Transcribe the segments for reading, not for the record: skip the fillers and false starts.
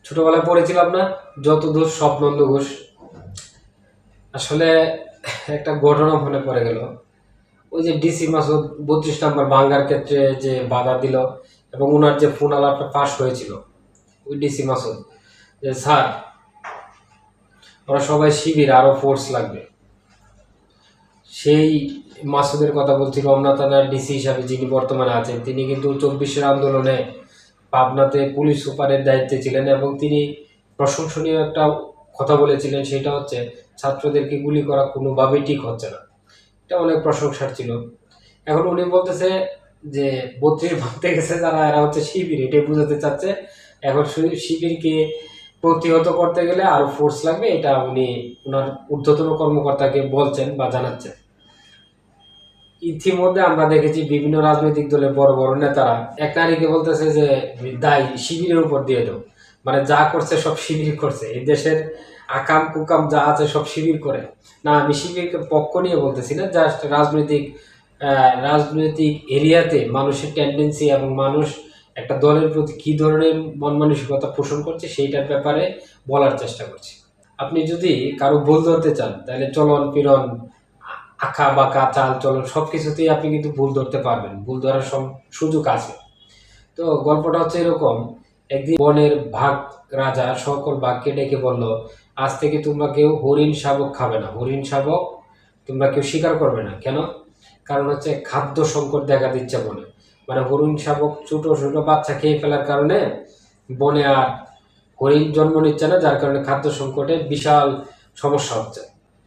ছোটবেলায় পড়েছিলাম না, যত দোষ সব নন্দ ঘোষ। আসলে একটা ঘটনা মনে পড়ে গেল। ওই যে ডিসি মাসুদ 32 নম্বর ভাঙ্গার ক্ষেত্রে যে বাধা দিল এবং ওনার যে ফোন আলাপটা ফাঁস হয়েছিল, ওই ডিসি মাসুদ যে স্যার, ওরা সবাই শিবির, আরো ফোর্স লাগবে। সেই মাসুদের কথা বলছি। রমনা থানার ডিসি হিসাবে যিনি বর্তমানে আছেন, তিনি কিন্তু 24-এর আন্দোলনে পাবনাতে পুলিশ সুপারের দায়িত্বে ছিলেন এবং তিনি প্রশংসনীয় একটা কথা বলেছিলেন, সেটা হচ্ছে ছাত্রদেরকে গুলি করা কোনোভাবেই ঠিক হচ্ছে না। এটা অনেক প্রশংসার ছিল। এখন উনি বলতেছে যে 32 ভাঙতে গেছে যারা, এরা হচ্ছে শিবির, এটাই বোঝাতে চাচ্ছে। এখন শিবিরকে প্রতিহত করতে গেলে আরো ফোর্স লাগবে, এটা উনি ওনার ঊর্ধ্বতন কর্মকর্তাকে বলছেন বা জানাচ্ছেন। ইতিমধ্যে আমরা দেখেছি বিভিন্ন রাজনৈতিক দলের বড় বড় নেতারা এক নারীকে বলতেছে যে দায় শিবিরের উপর দিয়ে দাও, মানে যা করছে সব শিবির করছে, এই দেশের আকাম কুকাম যা আছে সব শিবির করে। না, আমি শিবিরকে পক্ষ নিয়ে বলতেছি না, জাস্ট রাজনৈতিক এরিয়াতে মানুষের টেন্ডেন্সি এবং মানুষ একটা দলের প্রতি কী ধরনের মন মানসিকতা পোষণ করছে সেইটার ব্যাপারে বলার চেষ্টা করছি। আপনি যদি কারো ভুল ধরতে চান, তাহলে চলন ফিরন, আঁকা বাঁকা চাল চলন সব কিছুতেই আপনি কিন্তু ভুল ধরতে পারবেন, ভুল ধরার সুযোগ আছে। তো গল্পটা হচ্ছে এরকম। একদিন বনের বাঘ রাজা সকল বাঘকে ডেকে বলল, আজ থেকে তোমরা কেউ হরিণ শাবক খাবে না, হরিণ শাবক তোমরা কেউ শিকার করবে না। কেন? কারণ হচ্ছে খাদ্য সংকট দেখা দিচ্ছে বনে। মানে হরিণ শাবক ছোট ছোট বাচ্চা খেয়ে ফেলার কারণে বনে আর হরিণ জন্ম নিচ্ছে না, যার কারণে খাদ্য সংকটে বিশাল সমস্যা হচ্ছে।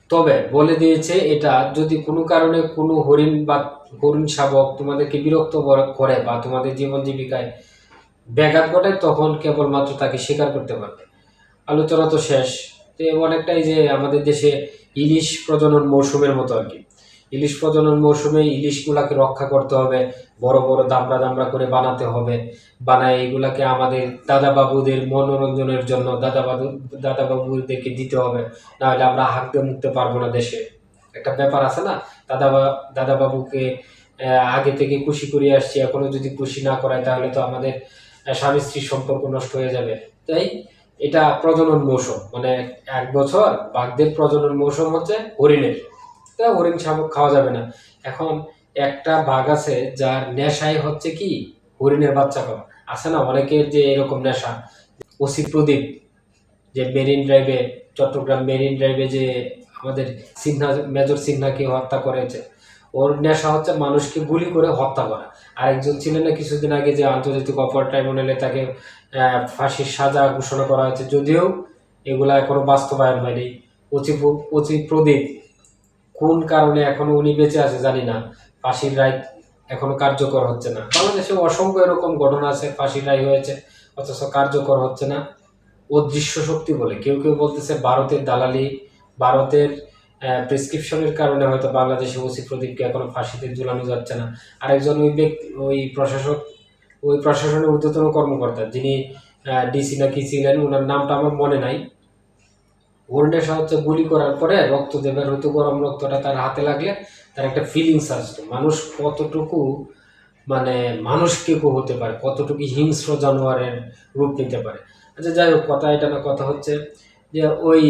তবে বলে দিয়েছে, এটা যদি কোনো কারণে কোনো হরিণ বা হরিণ শাবক তোমাদেরকে বিরক্ত করে বা তোমাদের জীবন জীবিকায় ব্যাঘাত ঘটায়, তখন কেবলমাত্র তাকে স্বীকার করতে পারবে। আলোচনা তো শেষ। তো অনেকটাই যে আমাদের দেশে ইলিশ প্রজনন মৌসুমের মতো আর কি। ইলিশ প্রজনন মৌসুমে ইলিশগুলাকে রক্ষা করতে হবে, বড় বড় দামড়া দামড়া করে বানাতে হবে। বানায় এগুলাকে আমাদের দাদাবাবুদের মনোরঞ্জনের জন্য দাদাবাবুদেরকে দিতে হবে, নাহলে আমরা হাঁকতে মুখতে পারবো না দেশে। একটা ব্যাপার আছে না, দাদাবাবুকে আগে থেকে খুশি করিয়ে আসছি, এখনো যদি খুশি না করায় তাহলে তো আমাদের স্বামী স্ত্রীর সম্পর্ক নষ্ট হয়ে যাবে। তাই এটা প্রজনন মৌসুম, মানে 1 বছর বাঘদের প্রজনন মৌসুম হচ্ছে হরিণের। তা হরিণ শাবক খাওয়া যাবে না। এখন একটা বাঘ আছে যার নেশাই হচ্ছে কি হরিণের বাচ্চা খাওয়া। আছে না অনেকের যে এরকম নেশা। ওসি প্রদীপ যে মেরিন ড্রাইভে, চট্টগ্রাম মেরিন ড্রাইভে যে আমাদের মেজর সিনহাকে হত্যা করেছে, ওর নেশা হচ্ছে মানুষকে গুলি করে হত্যা করা। আরেকজন ছিলেন না কিছুদিন আগে, যে আন্তর্জাতিক অপরাধ ট্রাইব্যুনালে তাকে ফাঁসির সাজা ঘোষণা করা হয়েছে, যদিও এগুলা এখনো বাস্তবায়ন হয়নি। ওসি প্রদীপ কোন কারণে এখনো উনি বেঁচে আছে জানি না, ফাঁসির রায় এখনো কার্যকর হচ্ছে না। বাংলাদেশে অসংখ্য এরকম ঘটনা আছে, ফাঁসির রায় হয়েছে অথচ কার্যকর হচ্ছে না। অদৃশ্য শক্তি বলে কেউ কেউ বলতেছে ভারতের দালালি, ভারতের প্রেসক্রিপশনের কারণে হয়তো বাংলাদেশে ওসি প্রদীপকে এখনো ফাঁসিতে ঝুলানো যাচ্ছে না। আরেকজন ওই প্রশাসনের ঊর্ধ্বতন কর্মকর্তা, যিনি ডিসি না কি ছিলেন, ওনার নামটা আমার মনে নাই। ওর নেশা হচ্ছে গুলি করার পরে রক্ত যে বের হতো, গরম রক্তটা তার হাতে লাগলে তার একটা ফিলিংস আসতো। মানুষ কতটুকু মানে মানুষ কেউ হতে পারে, কতটুকু হিংস্র জানোয়ারের রূপ নিতে পারে। আচ্ছা যাই হোক, কথা এটা না, কথা হচ্ছে যে ওই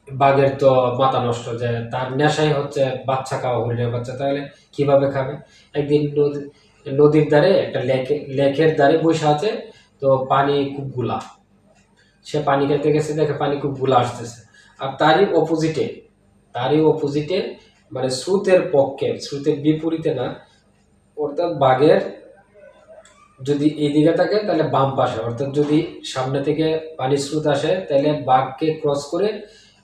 বাঘের তো মাথা নষ্ট, যে তার নেশাই হচ্ছে বাচ্চা খাওয়া, হরিণের বাচ্চা, তাহলে কিভাবে খাবে? একদিন নদীর ধারে একটা লেকের ধারে বসে আছে, তো পানি খুব গুলা, সে পানি খেতে গেছে, দেখে পানি খুব গুলা আসতেছে। আর তারই অপোজিটে মানে স্রোতের পক্ষে, স্রোতের বিপরীতে না, অর্থাৎ বাঘের যদি এইদিকে থাকে তাহলে বাম পাশে, অর্থাৎ যদি সামনে থেকে পানির স্রোত আসে তাহলে বাঘকে ক্রস করে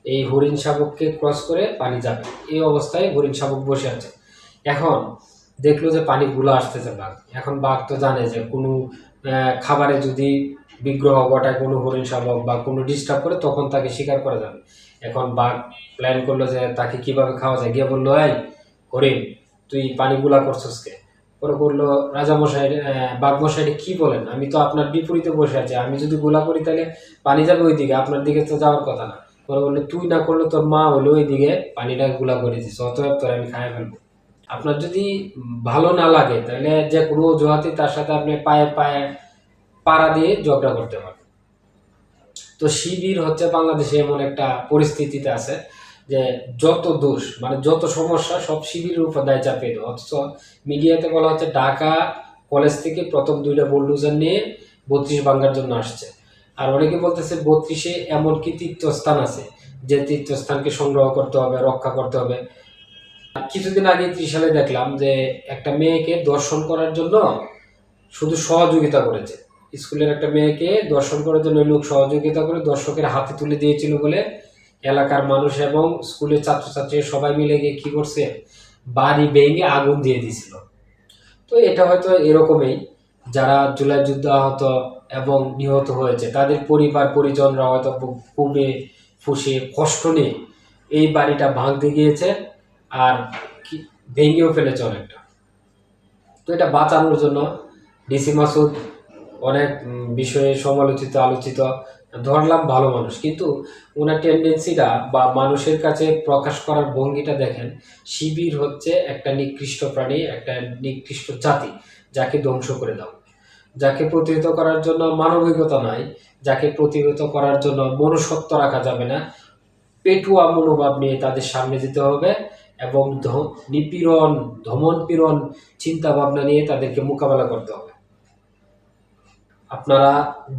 এই হরিণ শাবককে ক্রস করে পানি যাবে। এই অবস্থায় হরিণ শাবক বসে আছে। এখন দেখলো যে পানি গুলো আসতেছে বাঘ। এখন বাঘ তো জানে যে কোনো খাবারে যদি বিগ্রহ ঘটায় কোনো হরিণ শাবক বা কোনো ডিস্টার্ব করে, তখন তাকে শিকার করা যাবে। এখন বাঘ প্ল্যান করলো যে তাকে কিভাবে খাওয়া যায়, গিয়ে বললো, এই হরিণ, তুই পানি গুলা করছস কে? পরে করলো, রাজামশাই বাঘমশাই কি বলেন, আমি তো আপনার বিপরীতে বসে আছি, আমি যদি গোলা করি তাহলে পানি যাবে ওই দিকে, আপনার দিকে তো যাওয়ার কথা না। পরে বললো, তুই না করলে তোর মা হলো ওই দিকে পানিটা গোলা করে দিস, অতএব তোর আমি খাই ফেলবো। আপনার যদি ভালো না লাগে তাহলে যে কোনো অজুহাতে তার সাথে আপনি পায়ে পায়ে পাড়া দিয়ে ঝগড়া করতে পারেন। তো শিবির হচ্ছে বাংলাদেশে এমন একটা পরিস্থিতিতে আছে যে যত দোষ মানে যত সমস্যা সব শিবিরের উপর দায় চাপিয়ে দেয়। অথচ মিডিয়াতে বলা হচ্ছে ঢাকা কলেজ থেকে প্রথম 2টা বুলডোজার নিয়ে 32 ভাঙার জন্য আসছে। আর অনেকে বলতেছে 32-এ এমন কি তীর্থস্থান আছে যে তীর্থস্থানকে সংগ্রহ করতে হবে, রক্ষা করতে হবে। কিছুদিন আগে ত্রিশালে দেখলাম যে একটা মেয়েকে দর্শন করার জন্য শুধু সহযোগিতা করেছে। স্কুলের একটা মেয়েকে দর্শন করার জন্য লোক সহযোগিতা করে দর্শকের হাতে তুলে দিয়েছিল বলে এলাকার মানুষ এবং স্কুলের ছাত্রছাত্রী সবাই মিলে গিয়ে কি করছে, বাড়ি ভেঙে আগুন দিয়ে দিয়েছিল। তো এটা হয়তো এরকমই, যারা জুলাই যুদ্ধ আহত এবং নিহত হয়েছে তাদের পরিবার পরিজনরা হয়তো খুবই ফুঁসে কষ্ট নিয়ে এই বাড়িটা ভাঙতে গিয়েছে আর ভেঙেও ফেলেছে অনেকটা। তো এটা বাঁচানোর জন্য ডিসি মাসুদ অনেক বিষয়ে সমালোচিত আলোচিত, ধরলাম ভালো মানুষ, কিন্তু ওনার টেন্ডেন্সিটা বা মানুষের কাছে প্রকাশ করার ভঙ্গিটা দেখেন। শিবির হচ্ছে একটা নিকৃষ্ট প্রাণী, একটা নিকৃষ্ট জাতি, যাকে ধ্বংস করে দাও, যাকে প্রতিহত করার জন্য মানবিকতা নাই, যাকে প্রতিহত করার জন্য মনুষ্যত্ব রাখা যাবে না, পেটুয়া মনোভাব নিয়ে তাদের সামনে যেতে হবে এবং নিপীড়ন ধমন পীড়ন চিন্তা ভাবনা নিয়ে তাদেরকে মোকাবেলা করতে হবে। আপনারা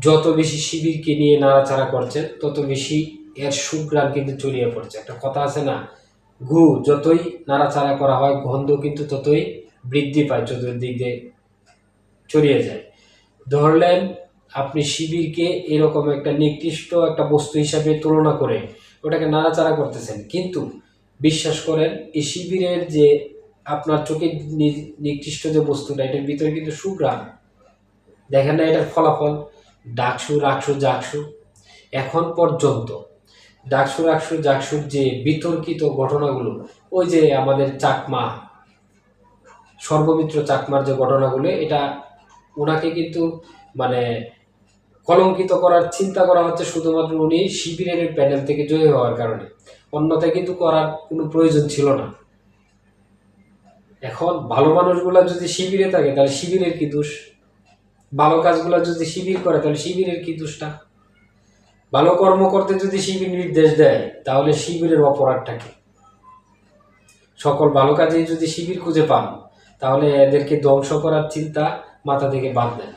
যত বেশি শিবিরকে নিয়ে নাড়াচাড়া করছেন তত বেশি এর সুঘ্রাণ কিন্তু ছড়িয়ে পড়ছে। একটা কথা আছে না, গু যতই নাড়াচাড়া করা হয় গন্ধ কিন্তু ততই বৃদ্ধি পায়, চতুর্দিক দিয়ে ছড়িয়ে যায়। ধরলেন আপনি শিবিরকে এরকম একটা নিকৃষ্ট একটা বস্তু হিসাবে তুলনা করে ওটাকে নাড়াচাড়া করতেছেন, কিন্তু বিশ্বাস করেন এই শিবিরের যে আপনার চোখে নিকৃষ্ট যে বস্তুটা, এটার ভিতরে কিন্তু সুঘ্রাণ। দেখেন না এটার ফলাফল, ডাকসু রাকসু জাকসু। এখন পর্যন্ত ডাকসু রাকসু জাকসুর যে বিতর্কিত ঘটনাগুলো, ওই যে আমাদের চাকমা সর্বমিত্র চাকমার যে ঘটনাগুলো, এটা ওনাকে কিন্তু মানে কলঙ্কিত করার চিন্তা করা হচ্ছে শুধুমাত্র উনি শিবিরের প্যানেল থেকে জয়ী হওয়ার কারণে, অন্যথায় কিন্তু করার কোনো প্রয়োজন ছিল না। এখন ভালো মানুষগুলা যদি শিবিরে থাকে তাহলে শিবিরের কি দোষ? ভালো কাজগুলো যদি শিবির করে তাহলে শিবিরের কি দোষটা? ভালো কর্ম করতে যদি শিবির নির্দেশ দেয় তাহলে শিবিরের অপরাধটা কি? সকল ভালো কাজে যদি শিবির খুঁজে পান তাহলে এদেরকে ধ্বংস করার চিন্তা মাথা থেকে বাদ দেন।